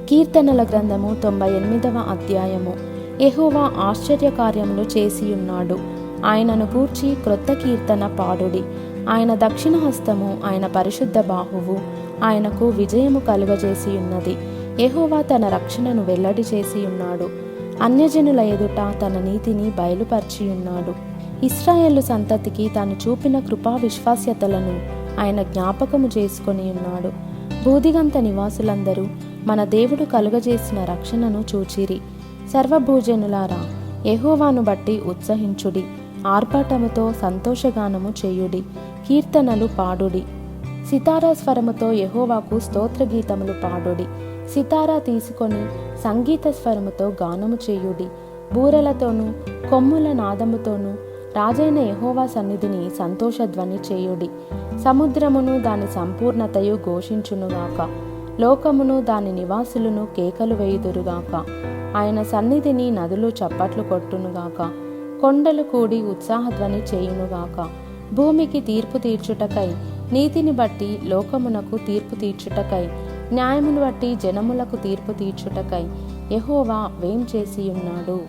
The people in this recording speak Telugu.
కీర్తనల గ్రంథము 98వ అధ్యాయము. యెహోవా ఆశ్చర్యకార్యములు చేసియున్నాడు, ఆయనను గూర్చి క్రొత్త కీర్తన పాడుడి. ఆయన దక్షిణ హస్తము, ఆయన పరిశుద్ధ బాహువు ఆయనకు విజయము కలుగజేసియున్నది. యెహోవా తన రక్షణను వెల్లడి చేసియున్నాడు, అన్యజనుల ఎదుట తన నీతిని బయలుపరిచియున్నాడు. ఇశ్రాయేలు సంతతికి తాను చూపిన కృపా విశ్వాస్యతలను ఆయన జ్ఞాపకము చేసుకొని ఉన్నాడు. భూదిగంత నివాసులందరూ మన దేవుడు కలుగజేసిన రక్షణను చూచిరి. సర్వభూజనులారా, యెహోవాను బట్టి ఉత్సహించుడి, ఆర్భాటముతో సంతోషగానము చేయుడి, కీర్తనలు పాడుడి. సితారా స్వరముతో యెహోవాకు స్తోత్రగీతములు పాడుడి. సితారా తీసుకొని సంగీత స్వరముతో గానము చేయుడి. బూరలతోనూ కొమ్ముల నాదముతోనూ రాజైన యెహోవా సన్నిధిని సంతోషధ్వని చేయుడి. సముద్రమును దాని సంపూర్ణతయు ఘోషించునుగాక, లోకమును దాని నివాసులను కేకలు వేయుదురుగాక. ఆయన సన్నిధిని నదులు చప్పట్లు కొట్టునుగాక, కొండలు కూడి ఉత్సాహధ్వని చేయునుగాక. భూమికి తీర్పు తీర్చుటకై, నీతిని బట్టి లోకమునకు తీర్పు తీర్చుటకై, న్యాయమును బట్టి జనములకు తీర్పు తీర్చుటకై యెహోవా వేం చేసియున్నాడు.